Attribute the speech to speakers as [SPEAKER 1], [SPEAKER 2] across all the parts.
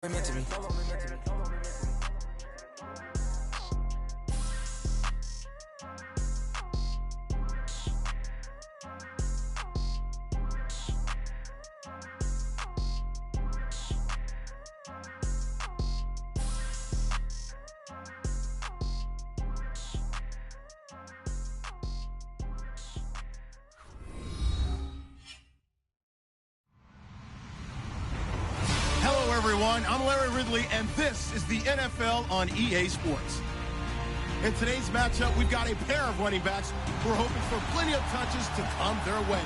[SPEAKER 1] Meant to be.
[SPEAKER 2] Everyone, I'm Larry Ridley, and this is the NFL on EA Sports. In today's matchup, we've got a pair of running backs who are hoping for plenty of touches to come their way.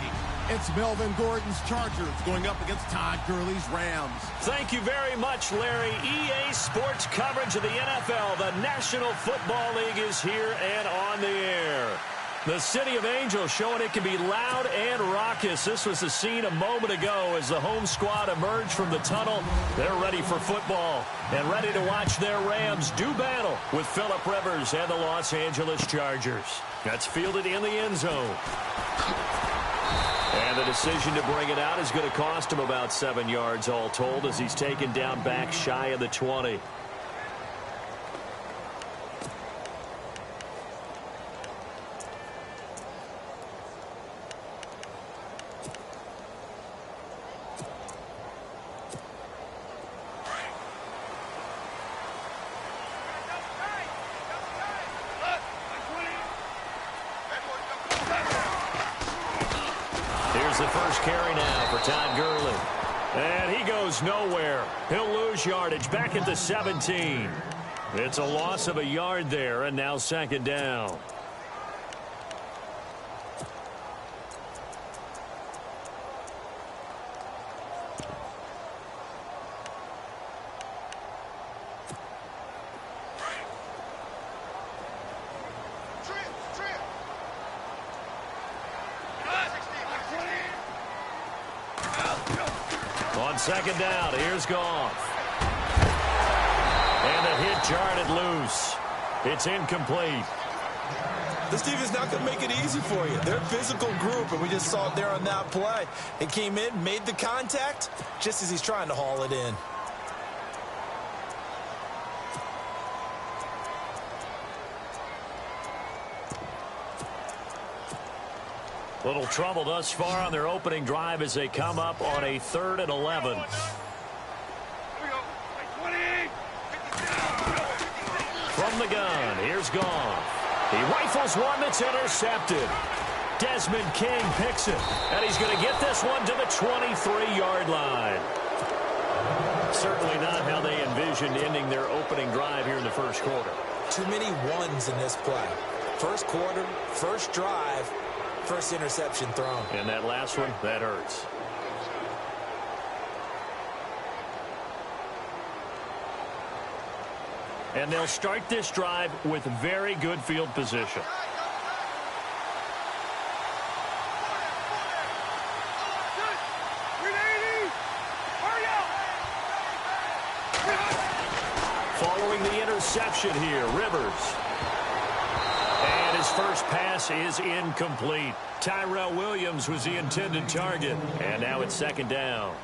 [SPEAKER 2] It's Melvin Gordon's Chargers going up against Todd Gurley's Rams.
[SPEAKER 3] Thank you very much, Larry. EA Sports coverage of the NFL. The National Football League is here and on the air. The City of Angels showing it can be loud and raucous. This was the scene a moment ago as the home squad emerged from the tunnel. They're ready for football and ready to watch their Rams do battle with Phillip Rivers and the Los Angeles Chargers. That's fielded in the end zone. And the decision to bring it out is going to cost him about 7 yards all told as he's taken down back shy of the 20. The first carry now for Todd Gurley. And he goes nowhere. He'll lose yardage back at the 17. It's a loss of a yard there, and now second down. On second down, here's Goff. And a hit jarred it loose. It's incomplete.
[SPEAKER 4] This team is not going to make it easy for you. They're a physical group, and we just saw it there on that play. It came in, made the contact, just as he's trying to haul it in.
[SPEAKER 3] Little trouble thus far on their opening drive as they come up on a 3rd and 11. From the gun, here's Goff. He rifles one that's intercepted. Desmond King picks it, and he's going to get this one to the 23-yard line. Certainly not how they envisioned ending their opening drive here in the first quarter.
[SPEAKER 4] Too many ones in this play. First quarter, first drive, first interception thrown.
[SPEAKER 3] And that last one, that hurts. And they'll start this drive with very good field position. Following the interception here, Rivers. And his first pass is incomplete. Tyrell Williams was the intended target. And now it's second down.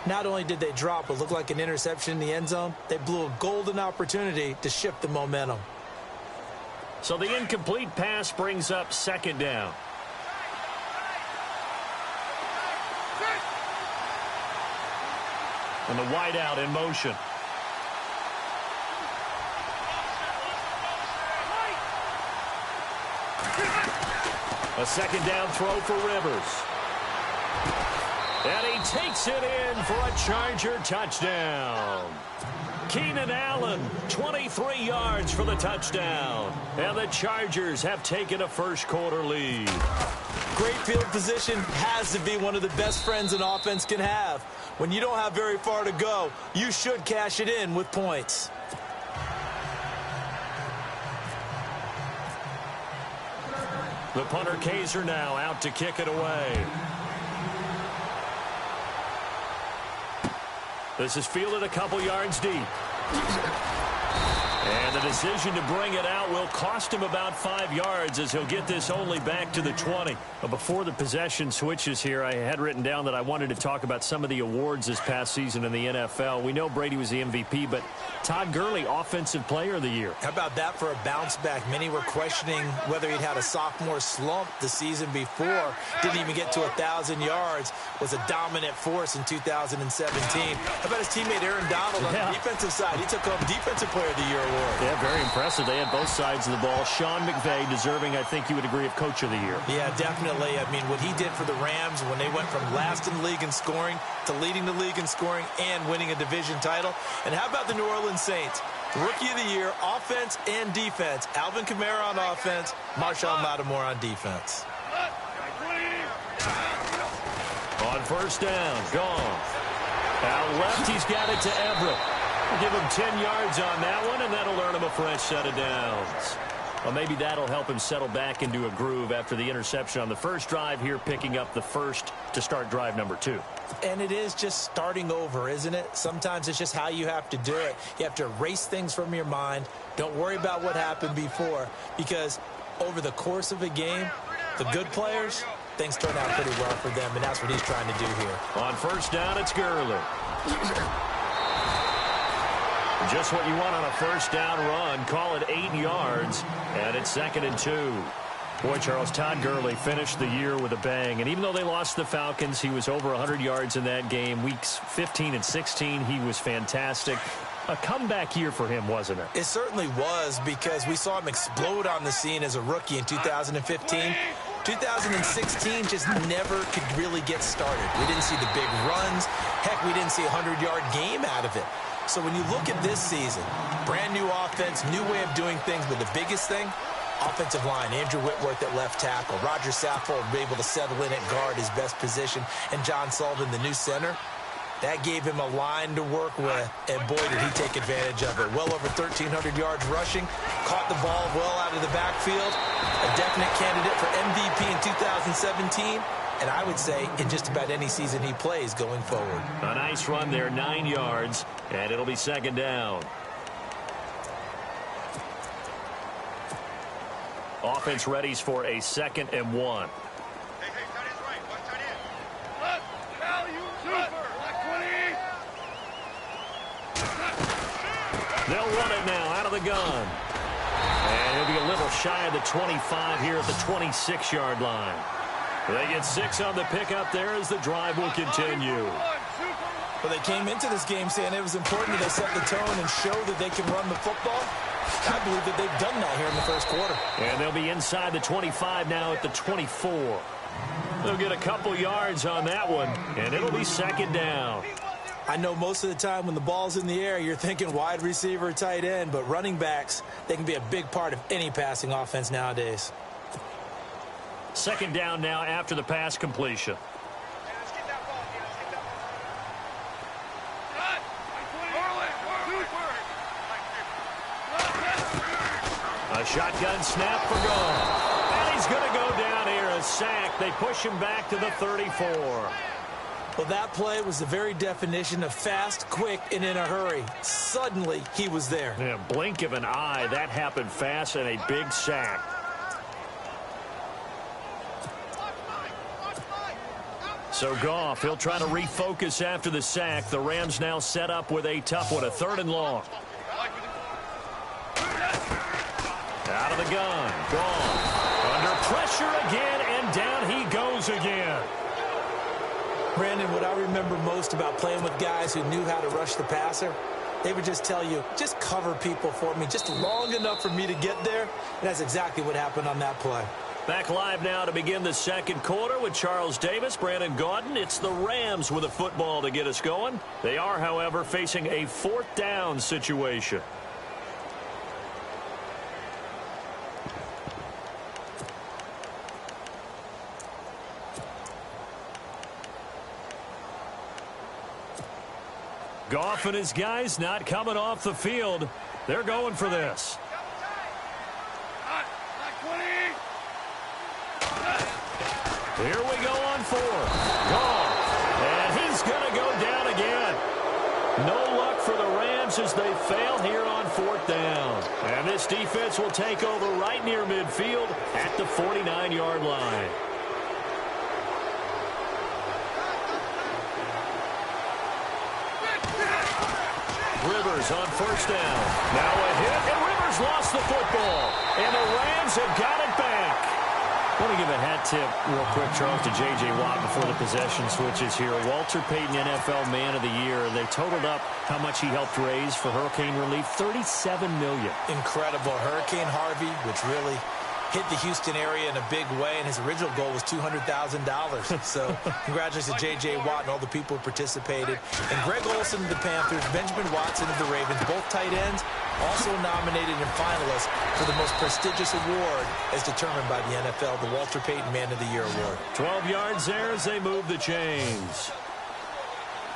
[SPEAKER 4] Not only did they drop what looked like an interception in the end zone, they blew a golden opportunity to shift the momentum.
[SPEAKER 3] So the incomplete pass brings up second down. And the wideout in motion. A second down throw for Rivers. And he takes it in for a Charger touchdown. Keenan Allen, 23 yards for the touchdown. And the Chargers have taken a first quarter lead.
[SPEAKER 4] Great field position has to be one of the best friends an offense can have. When you don't have very far to go, you should cash it in with points.
[SPEAKER 3] The punter Kaiser now out to kick it away. This is fielded a couple yards deep. And the decision to bring it out will cost him about 5 yards as he'll get this only back to the 20. But before the possession switches here, I had written down that I wanted to talk about some of the awards this past season in the NFL. We know Brady was the MVP, but Todd Gurley, Offensive Player of the Year.
[SPEAKER 4] How about that for a bounce back? Many were questioning whether he'd had a sophomore slump the season before. Didn't even get to 1,000 yards. Was a dominant force in 2017. How about his teammate Aaron Donald on the defensive side? He took home Defensive Player of the Year award.
[SPEAKER 3] Yeah, very impressive. They had both sides of the ball. Sean McVay deserving, I think you would agree, of Coach of the Year.
[SPEAKER 4] Yeah, definitely. I mean, what he did for the Rams when they went from last in the league in scoring to leading the league in scoring and winning a division title. And how about the New Orleans Saints? Rookie of the Year, offense and defense. Alvin Kamara on offense, Marshon Lattimore on defense.
[SPEAKER 3] On first down, gone. Out left, he's got it to Everett. We'll give him 10 yards on that one, and that'll earn him a fresh set of downs. Well, maybe that'll help him settle back into a groove after the interception on the first drive here, picking up the first to start drive number 2.
[SPEAKER 4] And it is just starting over, isn't it? Sometimes it's just how you have to do it. You have to erase things from your mind. Don't worry about what happened before, because over the course of a game, the good players, things turn out pretty well for them, and that's what he's trying to do here.
[SPEAKER 3] On first down, it's Gurley. Just what you want on a first down run. Call it 8 yards, and it's 2nd and 2. Boy, Charles, Todd Gurley finished the year with a bang, and even though they lost the Falcons, he was over 100 yards in that game. Weeks 15 and 16, he was fantastic. A comeback year for him, wasn't it?
[SPEAKER 4] It certainly was, because we saw him explode on the scene as a rookie in 2015. 2016 just never could really get started. We didn't see the big runs. Heck, we didn't see a 100-yard game out of it. So when you look at this season, brand new offense, new way of doing things, but the biggest thing, offensive line, Andrew Whitworth at left tackle, Roger Saffold able to settle in at guard, his best position, and John Sullivan, the new center. That gave him a line to work with, and boy, did he take advantage of it. Well over 1,300 yards rushing, caught the ball well out of the backfield, a definite candidate for MVP in 2017, and I would say in just about any season he plays going forward.
[SPEAKER 3] A nice run there, 9 yards, and it'll be 2nd down. Offense readies for a 2nd and 1. They'll run it now out of the gun. And he'll be a little shy of the 25 here at the 26-yard line. They get 6 on the pickup there as the drive will continue.
[SPEAKER 4] Well, they came into this game saying it was important that they set the tone and show that they can run the football. I believe that they've done that here in the first quarter.
[SPEAKER 3] And they'll be inside the 25 now at the 24. They'll get a couple yards on that one, and it'll be 2nd down.
[SPEAKER 4] I know most of the time when the ball's in the air, you're thinking wide receiver, tight end, but running backs, they can be a big part of any passing offense nowadays.
[SPEAKER 3] 2nd down now after the pass completion. A shotgun snap for goal. And he's going to go down here, a sack. They push him back to the 34.
[SPEAKER 4] Well, that play was the very definition of fast, quick, and in a hurry. Suddenly, he was there.
[SPEAKER 3] Yeah, blink of an eye. That happened fast, and a big sack. So Goff, he'll try to refocus after the sack. The Rams now set up with a tough one, a 3rd and long. Out of the gun, Goff. Under pressure again, and down he goes again.
[SPEAKER 4] Brandon, what I remember most about playing with guys who knew how to rush the passer, they would just tell you, just cover people for me, just long enough for me to get there. And that's exactly what happened on that play.
[SPEAKER 3] Back live now to begin the 2nd quarter with Charles Davis, Brandon Gaudin. It's the Rams with a football to get us going. They are, however, facing a 4th down situation. Goff and his guys not coming off the field. They're going for this. Here we go on 4th. Goff. And he's going to go down again. No luck for the Rams. Rams as they fail here on 4th down. And this defense will take over right near midfield at the 49-yard line. Rivers on 1st down. Now a hit, and Rivers lost the football. And the Rams have got it back. I want to give a hat tip real quick, Charles, to J.J. Watt before the possession switches here. Walter Payton, NFL Man of the Year. They totaled up how much he helped raise for hurricane relief, $37 million.
[SPEAKER 4] Incredible. Hurricane Harvey, which really hit the Houston area in a big way, and his original goal was $200,000. So congratulations to J.J. Watt and all the people who participated. And Greg Olsen of the Panthers, Benjamin Watson of the Ravens, both tight ends, also nominated and finalists for the most prestigious award as determined by the NFL, the Walter Payton Man of the Year Award.
[SPEAKER 3] 12 yards there as they move the chains.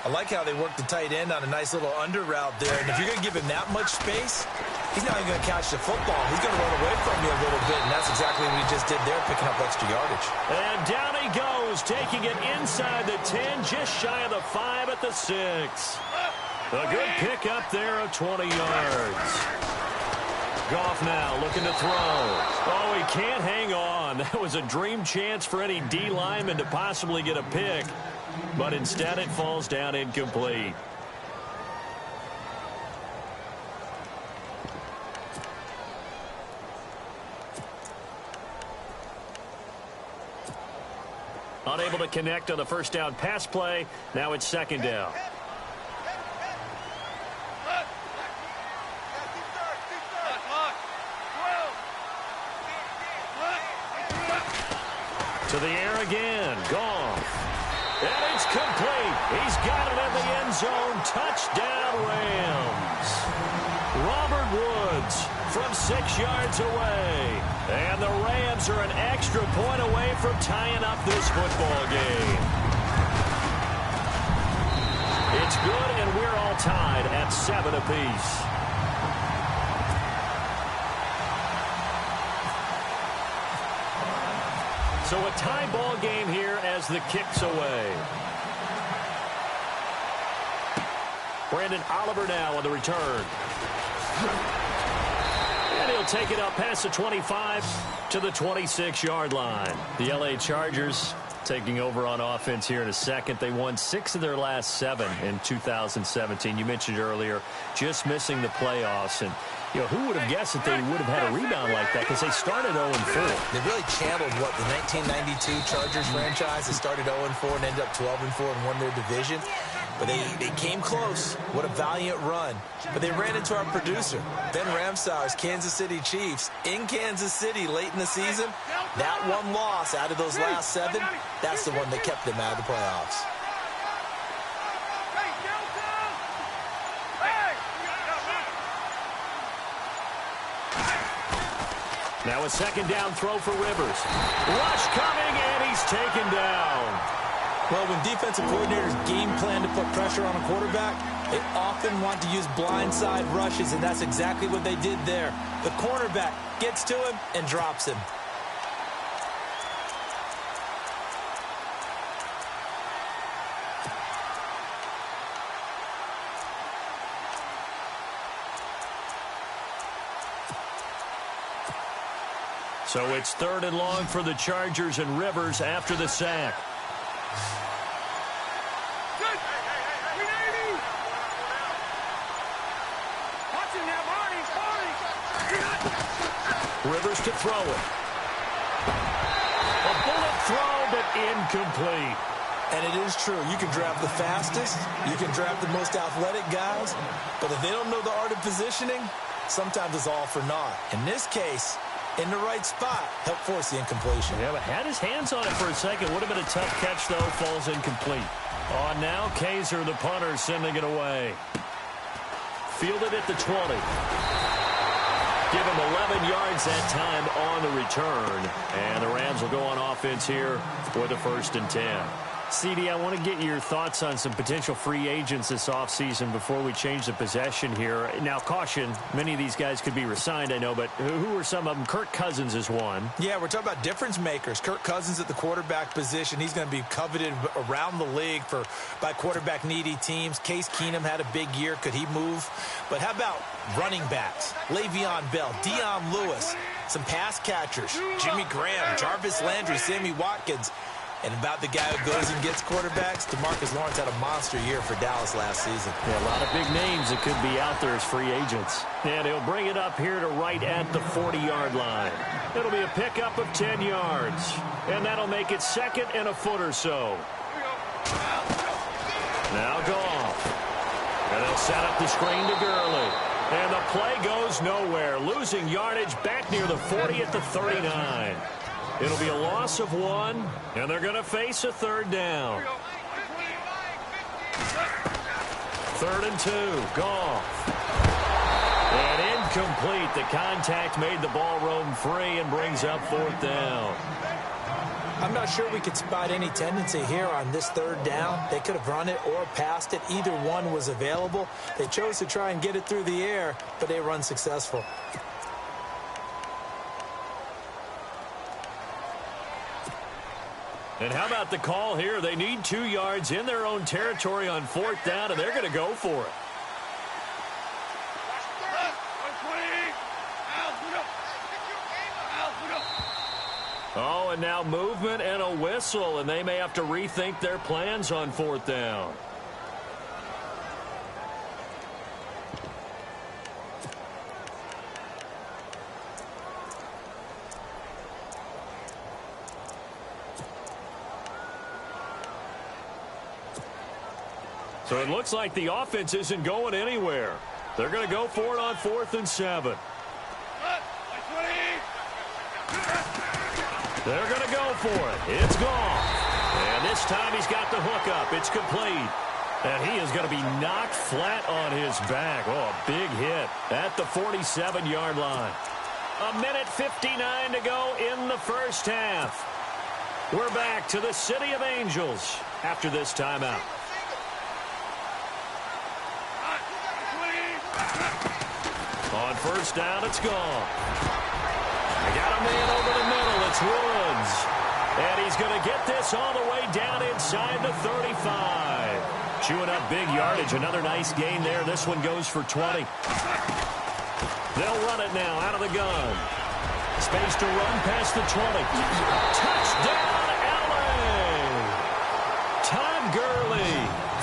[SPEAKER 4] I like how they worked the tight end on a nice little under route there. And if you're going to give him that much space, he's not even going to catch the football. He's going to run away from you a little bit, and that's exactly what he just did there, picking up extra yardage.
[SPEAKER 3] And down he goes, taking it inside the 10, just shy of the 5 at the 6. A good pick up there of 20 yards. Goff now looking to throw. Oh, he can't hang on. That was a dream chance for any D lineman to possibly get a pick. But instead it falls down incomplete. Unable to connect on the 1st down pass play. Now it's 2nd down. To the air again. Goff. And it's complete. He's got it in the end zone. Touchdown, Rams. Robert Woods from 6 yards away. And the Rams are an extra point away from tying up this football game. It's good, and we're all tied at 7 apiece. So a tie ball game here as the kick's away. Brandon Oliver now on the return. And he'll take it up past the 25 to the 26-yard line. The L.A. Chargers taking over on offense here in a second. They won 6 of their last 7 in 2017. You mentioned earlier just missing the playoffs. And you know, who would have guessed that they would have had a rebound like that, because they started 0-4.
[SPEAKER 4] They really channeled what the 1992 Chargers franchise. They started 0-4 and ended up 12-4 and won their division. But they came close. What a valiant run. But they ran into our producer, Ben Ramsauer's Kansas City Chiefs in Kansas City late in the season. That one loss out of those last 7, that's the one that kept them out of the playoffs.
[SPEAKER 3] Now a 2nd down throw for Rivers. Rush coming, and he's taken down.
[SPEAKER 4] Well, when defensive coordinators game plan to put pressure on a quarterback, they often want to use blindside rushes, and that's exactly what they did there. The cornerback gets to him and drops him.
[SPEAKER 3] So it's 3rd and long for the Chargers, and Rivers after the sack. Rivers to throw it. A bullet throw, but incomplete.
[SPEAKER 4] And it is true. You can draft the fastest. You can draft the most athletic guys. But if they don't know the art of positioning, sometimes it's all for naught. In this case, in the right spot, helped force the incompletion.
[SPEAKER 3] Yeah, but had his hands on it for a second. Would have been a tough catch, though. Falls incomplete. On now, Kaiser, the punter, sending it away. Fielded at the 20. Give him 11 yards that time on the return. And the Rams will go on offense here for the 1st and 10. CD, I want to get your thoughts on some potential free agents this offseason before we change the possession here. Now, caution, many of these guys could be re-signed, I know, but who are some of them? Kirk Cousins is one.
[SPEAKER 4] Yeah, we're talking about difference makers. Kirk Cousins at the quarterback position. He's going to be coveted around the league by quarterback-needy teams. Case Keenum had a big year. Could he move? But how about running backs? Le'Veon Bell, Dion Lewis, some pass catchers, Jimmy Graham, Jarvis Landry, Sammy Watkins. And about the guy who goes and gets quarterbacks, DeMarcus Lawrence had a monster year for Dallas last season.
[SPEAKER 3] Yeah, a lot of big names that could be out there as free agents. And he'll bring it up here to right at the 40-yard line. It'll be a pickup of 10 yards. And that'll make it second and a foot or so. Now Goff. And they'll set up the screen to Gurley. And the play goes nowhere. Losing yardage back near the 40 at the 39. It'll be a loss of 1, and they're going to face a third down. 3rd and 2, Goff. And incomplete. The contact made the ball roam free and brings up 4th down.
[SPEAKER 4] I'm not sure we could spot any tendency here on this 3rd down. They could have run it or passed it. Either one was available. They chose to try and get it through the air, but they were unsuccessful.
[SPEAKER 3] And how about the call here? They need 2 yards in their own territory on 4th down, and they're going to go for it. Oh, and now movement and a whistle, and they may have to rethink their plans on 4th down. So it looks like the offense isn't going anywhere. They're going to go for it on 4th and 7. They're going to go for it. It's gone. And this time he's got the hook up. It's complete. And he is going to be knocked flat on his back. Oh, a big hit at the 47-yard line. 1:59 to go in the first half. We're back to the City of Angels after this timeout. On 1st down, it's gone. They got a man over the middle. It's Woods. And he's going to get this all the way down inside the 35. Chewing up big yardage. Another nice gain there. This one goes for 20. They'll run it now out of the gun. Space to run past the 20. Touchdown, LA! Todd Gurley,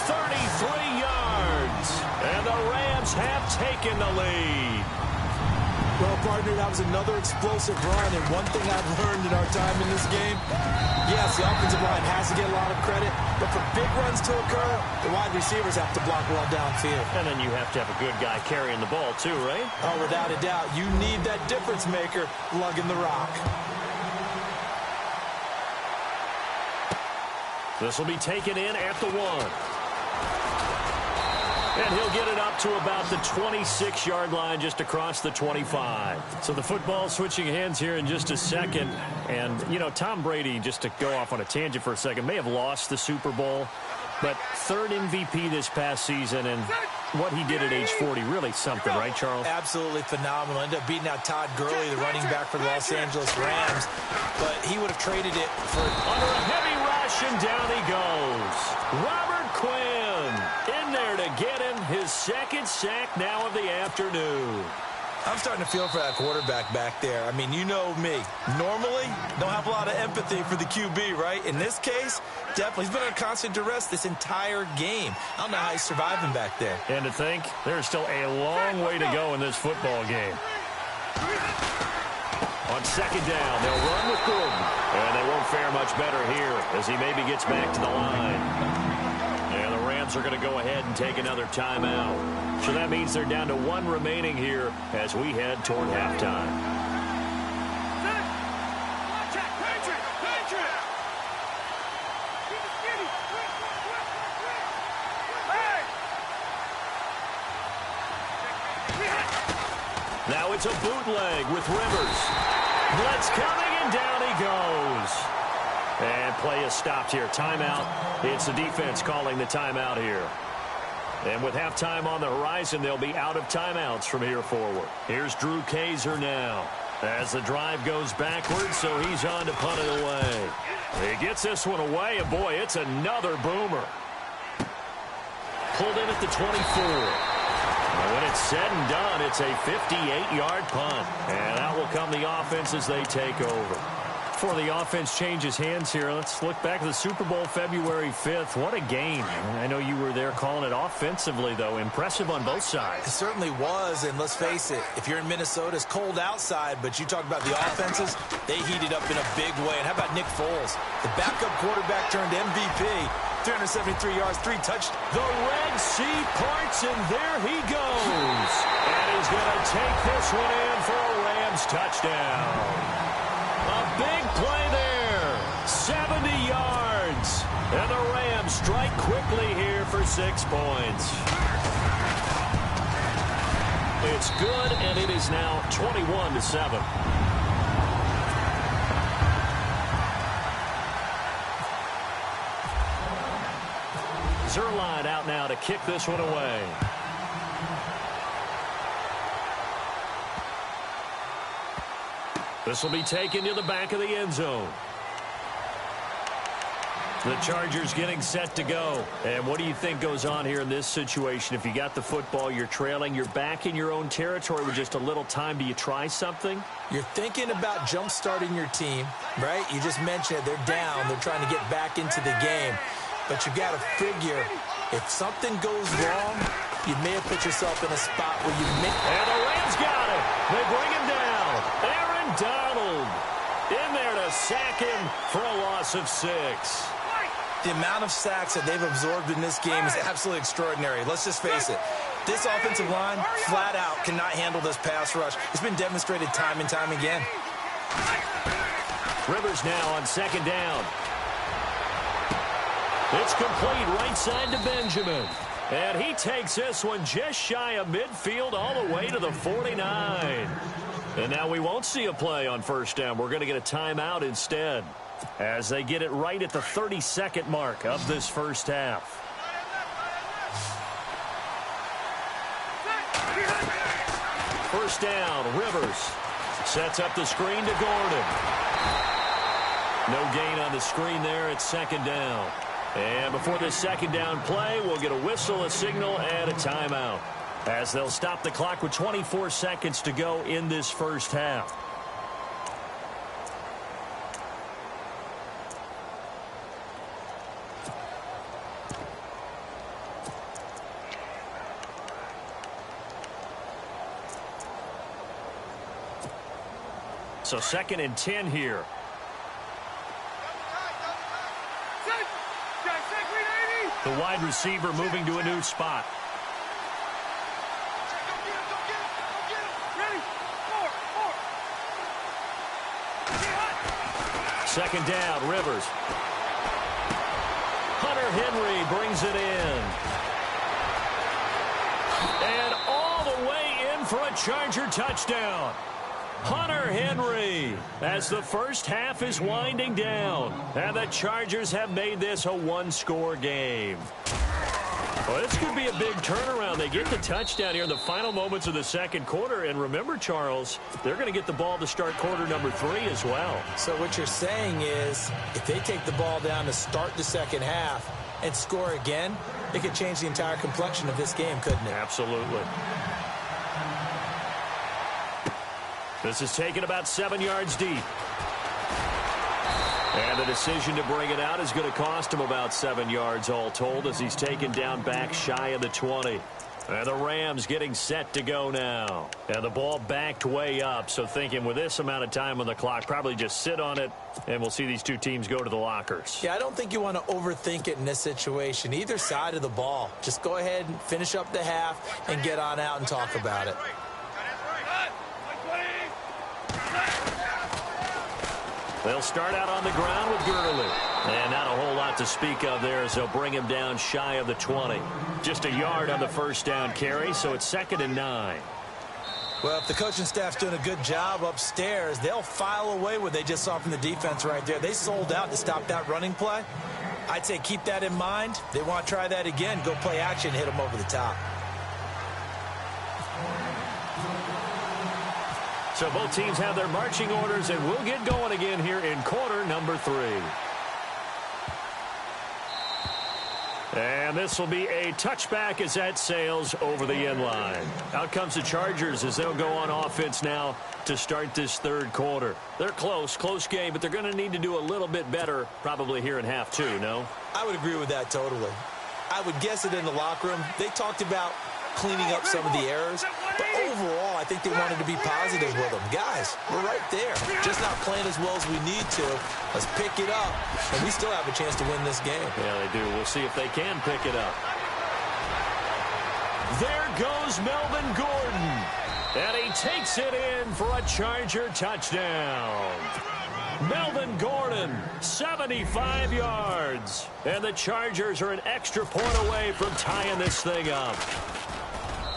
[SPEAKER 3] 33 yards. And the Rams have taken the lead.
[SPEAKER 4] Well, partner, that was another explosive run, and one thing I've learned in our time in this game, yes, the offensive line has to get a lot of credit, but for big runs to occur, the wide receivers have to block well downfield.
[SPEAKER 3] And then you have to have a good guy carrying the ball too, right?
[SPEAKER 4] Oh, without a doubt. You need that difference maker lugging the rock.
[SPEAKER 3] This will be taken in at the 1. And he'll get it up to about the 26-yard line, just across the 25. So the football switching hands here in just a second. And, you know, Tom Brady, just to go off on a tangent for a second, may have lost the Super Bowl. But 3rd MVP this past season, and what he did at age 40, really something, right, Charles?
[SPEAKER 4] Absolutely phenomenal. Ended up beating out Todd Gurley, the running back for the Los Angeles Rams. But he would have traded it for...
[SPEAKER 3] Under a heavy rush, and down he goes. Robert Quinn in there to get him his 2nd sack now of the afternoon.
[SPEAKER 4] I'm starting to feel for that quarterback back there. I mean, you know me. Normally, don't have a lot of empathy for the QB, right? In this case, definitely. He's been under constant duress this entire game. I don't know how he's surviving back there.
[SPEAKER 3] And to think, there's still a long way to go in this football game. On 2nd down, they'll run with Gordon. And they won't fare much better here as he maybe gets back to the line. And the Rams are going to go ahead and take another timeout. So that means they're down to 1 remaining here as we head toward halftime. Now it's a bootleg with Rivers. Blitz coming, and down he goes. And play is stopped here. Timeout. It's the defense calling the timeout here. And with halftime on the horizon, they'll be out of timeouts from here forward. Here's Drew Kaiser now as the drive goes backwards, so he's on to punt it away. He gets this one away, and boy, it's another boomer. Pulled in at the 24. And when it's said and done, it's a 58-yard punt. And out will come the offense as they take over. Before the offense changes hands here, let's look back at the Super Bowl February 5th. What a game. I know you were there calling it offensively, though. Impressive on both sides.
[SPEAKER 4] It certainly was, and let's face it, if you're in Minnesota, it's cold outside, but you talk about the offenses, they heated up in a big way. And how about Nick Foles? The backup quarterback turned MVP, 373 yards, 3 touchdowns.
[SPEAKER 3] The Red Sea parts, and there he goes. And he's going to take this one in for a Rams touchdown. A big play there, 70 yards, and the Rams strike quickly here for 6 points. It's good, and it is now 21-7. Zerline out now to kick this one away. This will be taken to the back of the end zone. The Chargers getting set to go. And what do you think goes on here in this situation? If you got the football, you're trailing, you're back in your own territory with just a little time. Do you try something?
[SPEAKER 4] You're thinking about jump-starting your team, right? You just mentioned it. They're down. They're trying to get back into the game. But you got to figure, if something goes wrong, you may have put yourself in a spot where you may...
[SPEAKER 3] And the Rams got it. They bring him down. Aaron Donald in there to sack him for a loss of 6.
[SPEAKER 4] The amount of sacks that they've absorbed in this game is absolutely extraordinary. Let's just face it. This offensive line, flat out, cannot handle this pass rush. It's been demonstrated time and time again.
[SPEAKER 3] Rivers now on 2nd down. It's complete right side to Benjamin. And he takes this one just shy of midfield all the way to the 49. And now we won't see a play on 1st down. We're going to get a timeout instead as they get it right at the 32nd mark of this first half. First down, Rivers sets up the screen to Gordon. No gain on the screen there. It's 2nd down. And before this 2nd down play, we'll get a whistle, a signal, and a timeout as they'll stop the clock with 24 seconds to go in this first half. So 2nd and 10 here. The wide receiver moving to a new spot. Second down, Rivers. Hunter Henry brings it in. And all the way in for a Charger touchdown. Hunter Henry as the first half is winding down. And the Chargers have made this a one-score game. Well, this could be a big turnaround. They get the touchdown here in the final moments of the second quarter. And remember, Charles, they're going to get the ball to start quarter number 3 as well.
[SPEAKER 4] So what you're saying is if they take the ball down to start the second half and score again, it could change the entire complexion of this game, couldn't it?
[SPEAKER 3] Absolutely. This is taken about 7 yards deep. And the decision to bring it out is going to cost him about 7 yards all told as he's taken down back shy of the 20. And the Rams getting set to go now. And the ball backed way up, so thinking with this amount of time on the clock, probably just sit on it, and we'll see these two teams go to the lockers.
[SPEAKER 4] Yeah, I don't think you want to overthink it in this situation. Either side of the ball. Just go ahead and finish up the half and get on out and talk about it.
[SPEAKER 3] They'll start out on the ground with Gurley. And not a whole lot to speak of there as they'll bring him down shy of the 20. Just a yard on the first down carry, so it's 2nd and 9.
[SPEAKER 4] Well, if the coaching staff's doing a good job upstairs, they'll file away what they just saw from the defense right there. They sold out to stop that running play. I'd say keep that in mind. They want to try that again. Go play action, hit them over the top.
[SPEAKER 3] So both teams have their marching orders, and we'll get going again here in quarter number 3. And this will be a touchback as that sails over the end line. Out comes the Chargers as they'll go on offense now to start this third quarter. They're close game, but they're going to need to do a little bit better probably here in half 2, no?
[SPEAKER 4] I would agree with that totally. I would guess it in the locker room. They talked about cleaning up some of the errors, but overall, I think they wanted to be positive with them. Guys, we're right there. Just not playing as well as we need to. Let's pick it up, and we still have a chance to win this game.
[SPEAKER 3] Yeah, they do. We'll see if they can pick it up. There goes Melvin Gordon, and he takes it in for a Charger touchdown. Melvin Gordon, 75 yards, and the Chargers are an extra point away from tying this thing up.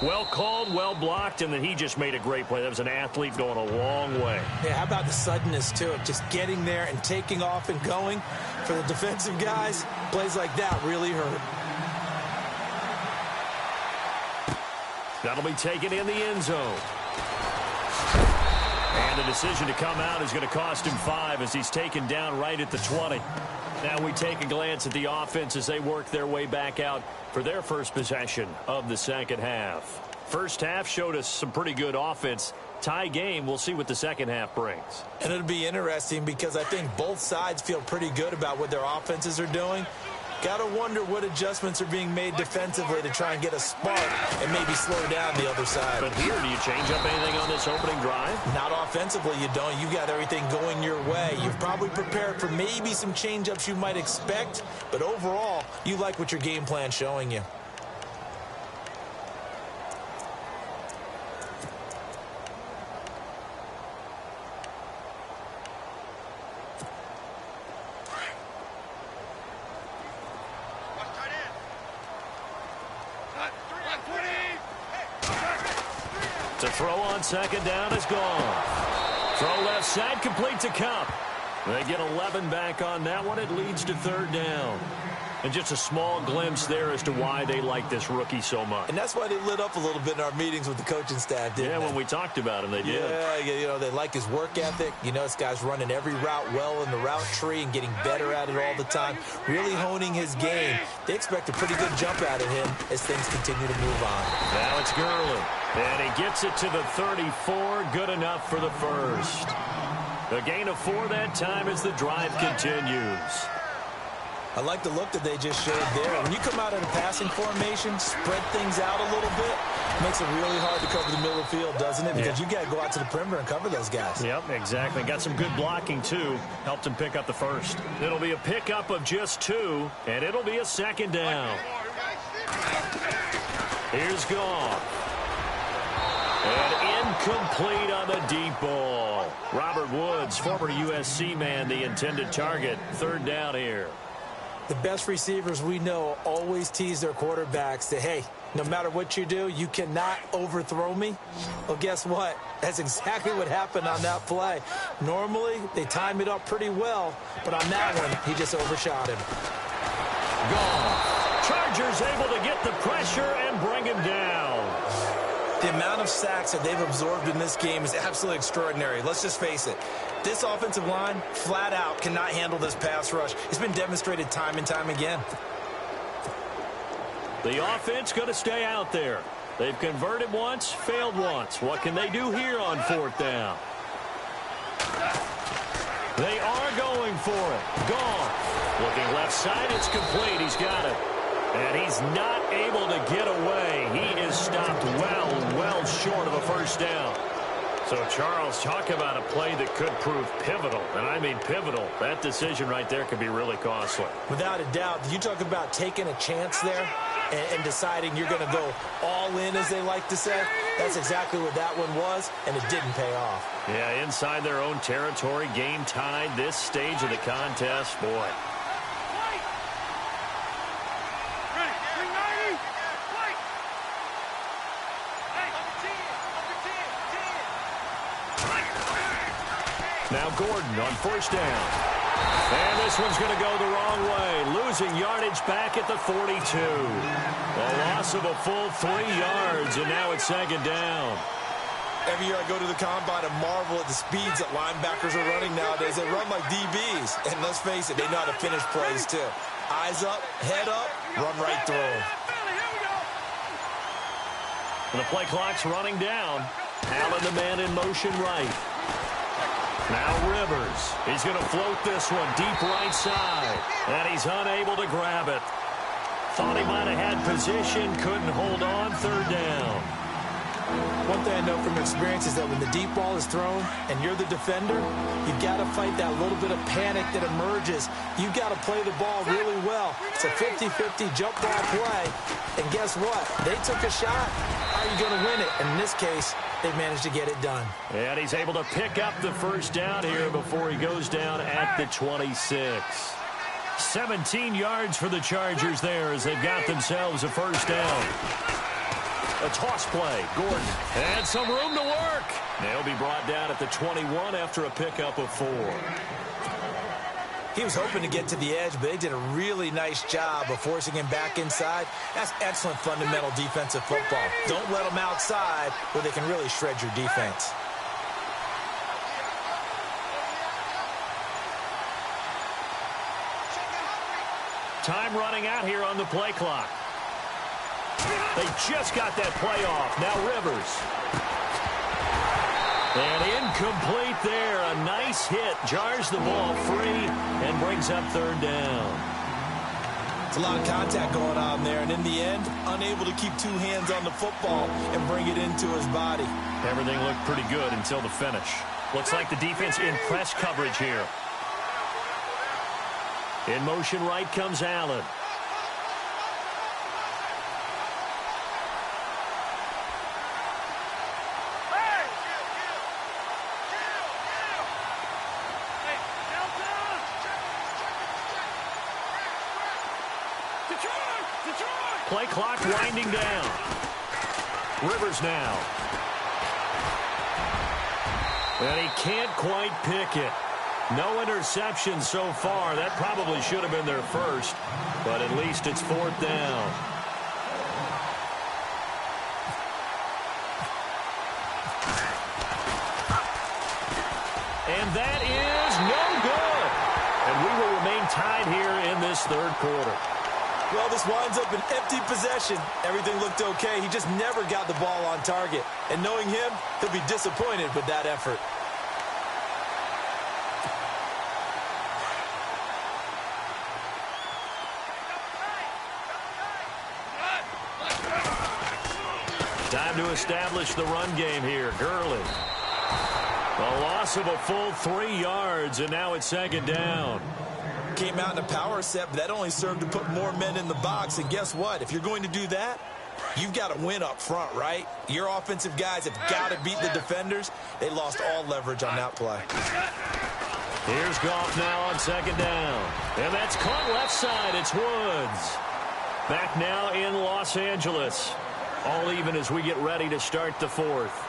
[SPEAKER 3] Well called, well blocked, and then he just made a great play. That was an athlete going a long way.
[SPEAKER 4] Yeah, how about the suddenness, too, of just getting there and taking off and going? For the defensive guys, plays like that really hurt.
[SPEAKER 3] That'll be taken in the end zone. And the decision to come out is going to cost him 5 as he's taken down right at the 20. Now we take a glance at the offense as they work their way back out for their first possession of the second half. First half showed us some pretty good offense. Tie game, we'll see what the second half brings.
[SPEAKER 4] And it'll be interesting because I think both sides feel pretty good about what their offenses are doing. Got to wonder what adjustments are being made defensively to try and get a spark and maybe slow down the other side.
[SPEAKER 3] But here, do you change up anything on this opening drive?
[SPEAKER 4] Not offensively, you don't. You've got everything going your way. You've probably prepared for maybe some change-ups you might expect, but overall, you like what your game plan's showing you.
[SPEAKER 3] To throw on second down is gone. Throw left side, complete to Cup. They get 11 back on that one. It leads to third down. And just a small glimpse there as to why they like this rookie so much.
[SPEAKER 4] And that's why they lit up a little bit in our meetings with the coaching staff, didn't they?
[SPEAKER 3] Yeah, when we talked about him, they did.
[SPEAKER 4] Yeah, you know, they like his work ethic. You know, this guy's running every route well in the route tree and getting better at it all the time, really honing his game. They expect a pretty good jump out of him as things continue to move on.
[SPEAKER 3] Now it's Gurley. And he gets it to the 34. Good enough for the first. A gain of 4 that time as the drive continues.
[SPEAKER 4] I like the look that they just showed there. When you come out in a passing formation, spread things out a little bit, makes it really hard to cover the middle of the field, doesn't it? Because you got to go out to the perimeter and cover those guys.
[SPEAKER 3] Yep, exactly. Got some good blocking, too. Helped him pick up the first. It'll be a pickup of just 2, and it'll be a second down. Here's Goff. And incomplete on the deep ball. Robert Woods, former USC man, the intended target. Third down here.
[SPEAKER 4] The best receivers we know always tease their quarterbacks that, hey, no matter what you do, you cannot overthrow me. Well, guess what? That's exactly what happened on that play. Normally, they time it up pretty well, but on that one, he just overshot him.
[SPEAKER 3] Gone. Chargers able to get the pressure and bring him down.
[SPEAKER 4] The amount of sacks that they've absorbed in this game is absolutely extraordinary. Let's just face it. This offensive line, flat out, cannot handle this pass rush. It's been demonstrated time and time again.
[SPEAKER 3] The offense going to stay out there. They've converted once, failed once. What can they do here on fourth down? They are going for it. Gone. Looking left side, it's complete. He's got it. And he's not able to get away. He is stopped well short of a first down. So, Charles, talk about a play that could prove pivotal. And I mean pivotal. That decision right there could be really costly.
[SPEAKER 4] Without a doubt. You talk about taking a chance there and deciding you're going to go all in, as they like to say. That's exactly what that one was, and it didn't pay off.
[SPEAKER 3] Yeah, inside their own territory, game tied. This stage of the contest, boy. Now Gordon on first down. And this one's going to go the wrong way. Losing yardage back at the 42. A loss of a full 3 yards, and now it's second down.
[SPEAKER 4] Every year I go to the combine and marvel at the speeds that linebackers are running nowadays. They run like DBs. And let's face it, they know how to finish plays too. Eyes up, head up, run right through them.
[SPEAKER 3] And the play clock's running down. Allen the man in motion right. Now Rivers. He's going to float this one deep right side. And he's unable to grab it. Thought he might have had position. Couldn't hold on. Third down.
[SPEAKER 4] One thing I know from experience is that when the deep ball is thrown and you're the defender, you've got to fight that little bit of panic that emerges. You've got to play the ball really well. It's a 50-50 jump ball play. And guess what? They took a shot. How are you going to win it? And in this case, they managed to get it done.
[SPEAKER 3] And he's able to pick up the first down here before he goes down at the 26. 17 yards for the Chargers there as they've got themselves a first down. A toss play. Gordon had some room to work. They'll be brought down at the 21 after a pickup of 4.
[SPEAKER 4] He was hoping to get to the edge, but they did a really nice job of forcing him back inside. That's excellent fundamental defensive football. Don't let them outside where they can really shred your defense.
[SPEAKER 3] Time running out here on the play clock. They just got that play off. Now Rivers. And incomplete there. A nice hit. Jars the ball free and brings up third down.
[SPEAKER 4] It's a lot of contact going on there. And in the end, unable to keep 2 hands on the football and bring it into his body.
[SPEAKER 3] Everything looked pretty good until the finish. Looks like the defense in press coverage here. In motion right comes Allen. Play clock winding down. Rivers now. And he can't quite pick it. No interception so far. That probably should have been their first, but at least it's fourth down. And that is no good. And we will remain tied here in this third quarter.
[SPEAKER 4] Well, this winds up an empty possession. Everything looked okay. He just never got the ball on target. And knowing him, he'll be disappointed with that effort.
[SPEAKER 3] Time to establish the run game here. Gurley. A loss of a full 3 yards, and now it's second down.
[SPEAKER 4] Came out in a power set, but that only served to put more men in the box. And guess what? If you're going to do that, you've got to win up front, right? Your offensive guys have got to beat the defenders. They lost all leverage on that play.
[SPEAKER 3] Here's Goff now on second down. And that's caught left side. It's Woods. Back now in Los Angeles. All even as we get ready to start the fourth.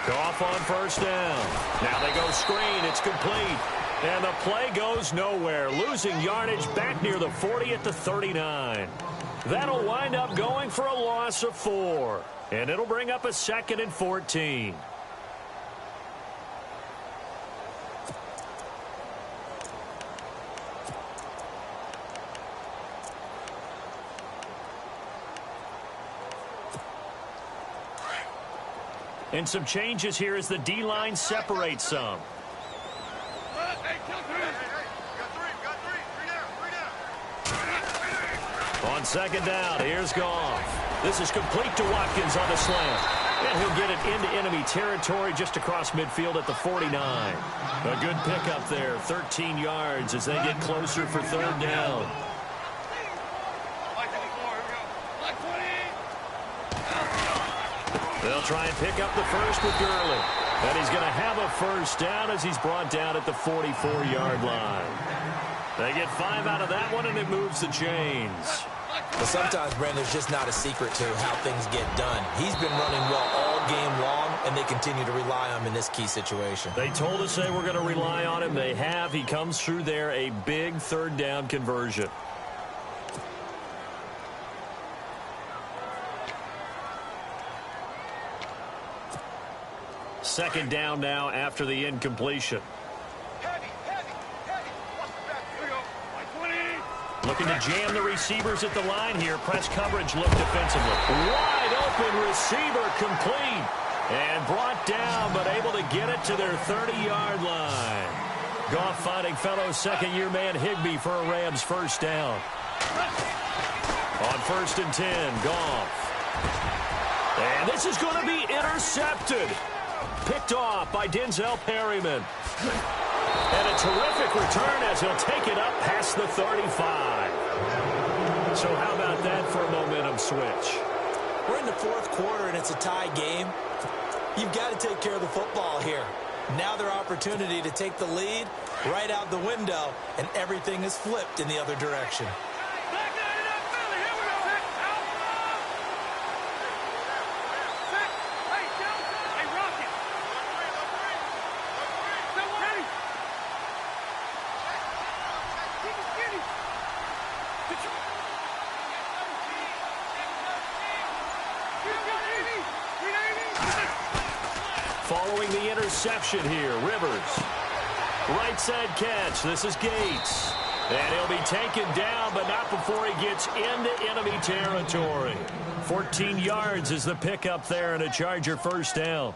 [SPEAKER 3] Goff on first down. Now they go screen. It's complete. And the play goes nowhere. Losing yardage back near the 40 at the 39. That'll wind up going for a loss of 4. And it'll bring up a 2nd and 14. And some changes here as the D-line separates some. On second down, here's Goff. This is complete to Watkins on the slant. And he'll get it into enemy territory just across midfield at the 49. A good pickup there, 13 yards as they get closer for third down. They'll try and pick up the first with Gurley. And he's going to have a first down as he's brought down at the 44-yard line. They get 5 out of that one, and it moves the chains.
[SPEAKER 4] But sometimes, Brandon, there's just not a secret to how things get done. He's been running well all game long, and they continue to rely on him in this key situation.
[SPEAKER 3] They told us they were going to rely on him. They have. He comes through there, a big third down conversion. Second down now after the incompletion. Looking to jam the receivers at the line here. Press coverage look defensively. Wide open receiver complete. And brought down, but able to get it to their 30-yard line. Goff finding fellow second-year man Higbee for a Rams first down. On 1st and 10, Goff. And this is going to be intercepted. Picked off by Denzel Perryman. And a terrific return as he'll take it up past the 35. So how about that for a momentum switch?
[SPEAKER 4] We're in the 4th quarter, and it's a tie game. You've got to take care of the football here. Now their opportunity to take the lead right out the window, and everything is flipped in the other direction.
[SPEAKER 3] Following the interception here, Rivers. Right side catch. This is Gates. And he'll be taken down, but not before he gets into enemy territory. 14 yards is the pickup there and a Charger first down.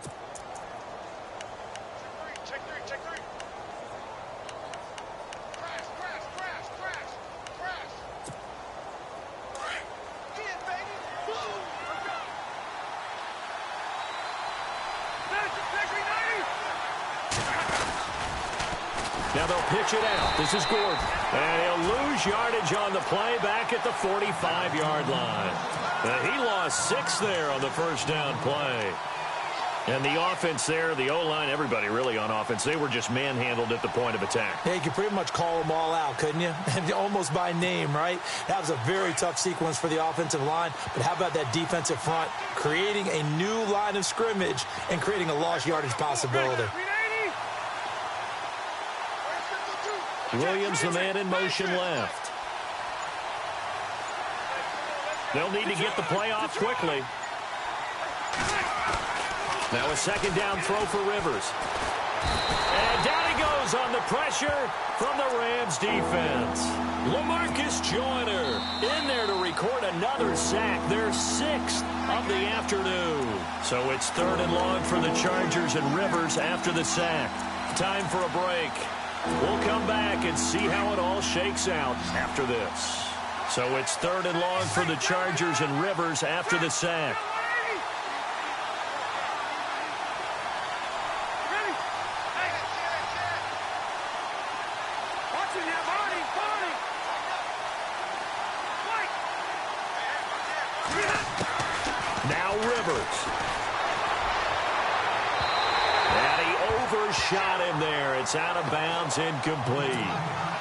[SPEAKER 3] Now they'll pitch it out. This is Gordon. And he'll lose yardage on the play back at the 45-yard line. He lost 6 there on the first down play. And the offense there, the O-line, everybody really on offense, they were just manhandled at the point of attack.
[SPEAKER 4] Yeah, you could pretty much call them all out, couldn't you? Almost by name, right? That was a very tough sequence for the offensive line. But how about that defensive front creating a new line of scrimmage and creating a lost yardage possibility?
[SPEAKER 3] Williams, the man in motion left. They'll need to get the play off quickly. Now a second down throw for Rivers. And down he goes on the pressure from the Rams defense. LaMarcus Joyner in there to record another sack, their 6th of the afternoon. So it's 3rd and long for the Chargers and Rivers after the sack. Time for a break. We'll come back and see how it all shakes out after this. So it's 3rd and long for the Chargers and Rivers after the sack. Now Rivers. And he overshot him there. It's out of bounds, incomplete.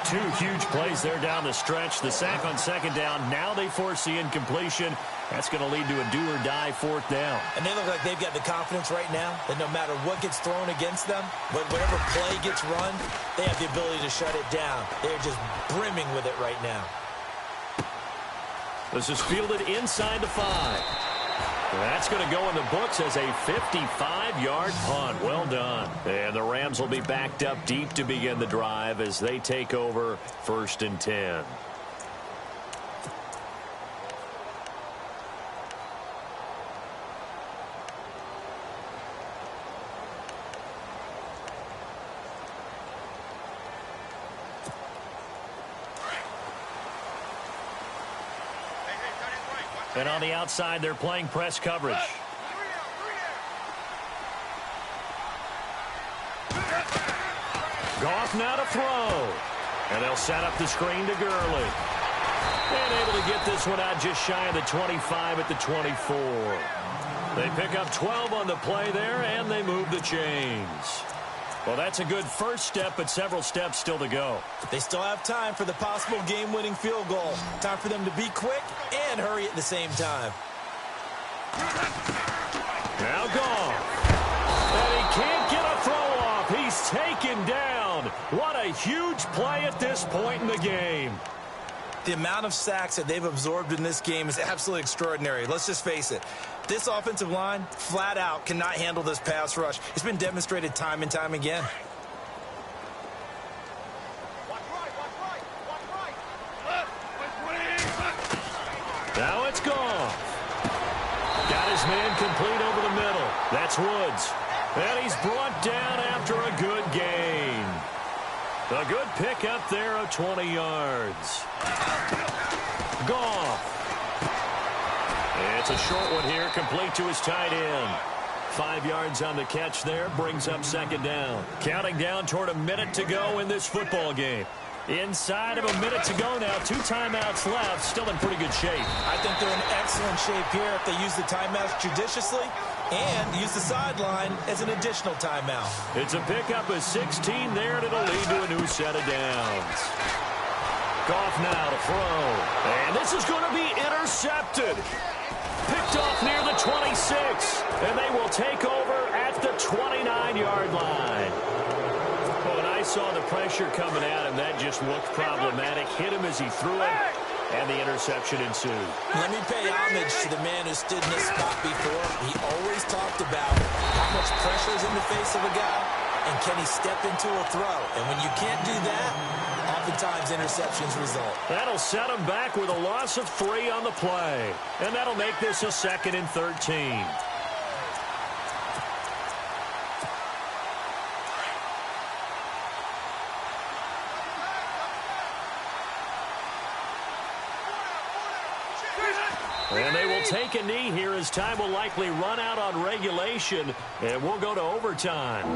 [SPEAKER 3] 2 huge plays there down the stretch. The sack on second down. Now they force the incompletion. That's going to lead to a do-or-die 4th down.
[SPEAKER 4] And they look like they've got the confidence right now that no matter what gets thrown against them, but whatever play gets run, they have the ability to shut it down. They're just brimming with it right now.
[SPEAKER 3] This is fielded inside the 5. That's going to go in the books as a 55-yard punt. Well done. And the Rams will be backed up deep to begin the drive as they take over 1st and 10. And on the outside, they're playing press coverage. Goff now to throw. And they'll set up the screen to Gurley. And able to get this one out just shy of the 25 at the 24. They pick up 12 on the play there, and they move the chains. Well, that's a good first step, but several steps still to go.
[SPEAKER 4] They still have time for the possible game-winning field goal. Time for them to be quick and hurry at the same time.
[SPEAKER 3] Now Goff. And he can't get a throw off. He's taken down. What a huge play at this point in the game.
[SPEAKER 4] The amount of sacks that they've absorbed in this game is absolutely extraordinary. Let's just face it. This offensive line, flat out, cannot handle this pass rush. It's been demonstrated time and time again.
[SPEAKER 3] Now it's Goff. Got his man complete over the middle. That's Woods. And he's brought down after a good gain. A good pickup there of 20 yards. Goff. It's a short one here, complete to his tight end. 5 yards on the catch there, brings up second down. Counting down toward a minute to go in this football game. Inside of a minute to go now, 2 timeouts left, still in pretty good shape.
[SPEAKER 4] I think they're in excellent shape here if they use the timeouts judiciously and use the sideline as an additional timeout.
[SPEAKER 3] It's a pickup of 16 there, and it'll lead to a new set of downs. Goff now to throw. And this is going to be intercepted. Picked off near the 26. And they will take over at the 29-yard line. Oh, and I saw the pressure coming at him. That just looked problematic. Hit him as he threw it. And the interception ensued.
[SPEAKER 4] Let me pay homage to the man who stood in this spot before. He always talked about how much pressure is in the face of a guy, and can he step into a throw. And when you can't do that, oftentimes interceptions result.
[SPEAKER 3] That'll set him back with a loss of 3 on the play. And that'll make this a 2nd and 13. And they will take a knee here as time will likely run out on regulation, and we'll go to overtime.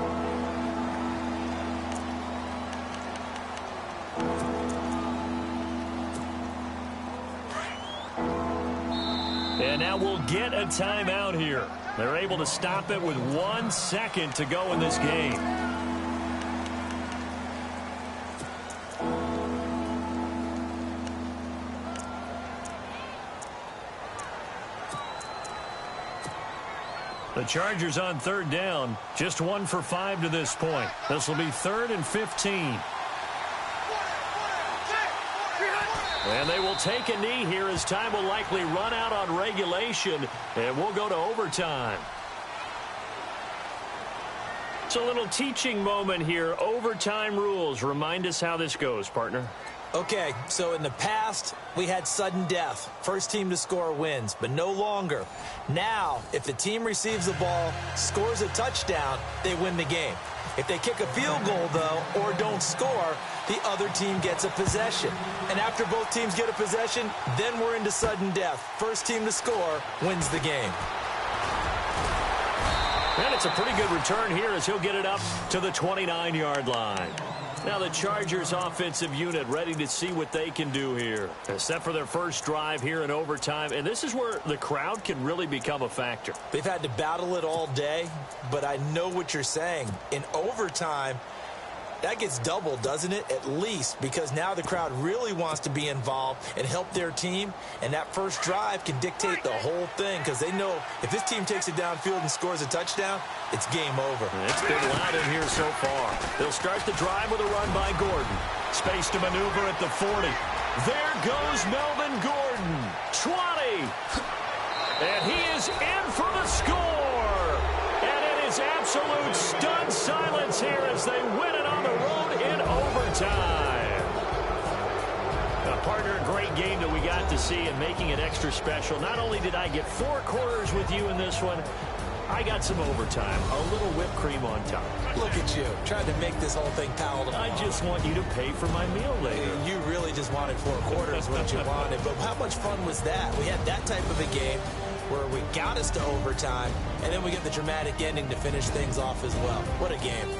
[SPEAKER 3] And now we'll get a timeout here. They're able to stop it with 1 second to go in this game. The Chargers on 3rd down, just 1 for 5 to this point. This will be 3rd and 15. And they will take a knee here as time will likely run out on regulation, and we'll go to overtime. It's a little teaching moment here. Overtime rules. Remind us how this goes, partner.
[SPEAKER 4] Okay, so in the past, we had sudden death. First team to score wins, but no longer. Now, if the team receives the ball, scores a touchdown, they win the game. If they kick a field goal, though, or don't score, the other team gets a possession. And after both teams get a possession, then we're into sudden death. First team to score wins the game.
[SPEAKER 3] And it's a pretty good return here as he'll get it up to the 29-yard line. Now the Chargers offensive unit ready to see what they can do here. Set for their first drive here in overtime. And this is where the crowd can really become a factor.
[SPEAKER 4] They've had to battle it all day, but I know what you're saying. In overtime, that gets doubled, doesn't it? At least, because now the crowd really wants to be involved and help their team. And that first drive can dictate the whole thing because they know if this team takes it downfield and scores a touchdown, it's game over.
[SPEAKER 3] It's been loud in here so far. They'll start the drive with a run by Gordon. Space to maneuver at the 40. There goes Melvin Gordon. 20. And he is in for the score. And it is absolute stunned silence here as they win it on the road in overtime. Partner, a great game that we got to see and making it extra special. Not only did I get 4 quarters with you in this one, I got some overtime, a little whipped cream on top.
[SPEAKER 4] Look at you, trying to make this whole thing palatable.
[SPEAKER 3] I just want you to pay for my meal later.
[SPEAKER 4] You really just wanted 4 quarters, what you wanted. But how much fun was that? We had that type of a game where we got us to overtime, and then we get the dramatic ending to finish things off as well. What a game.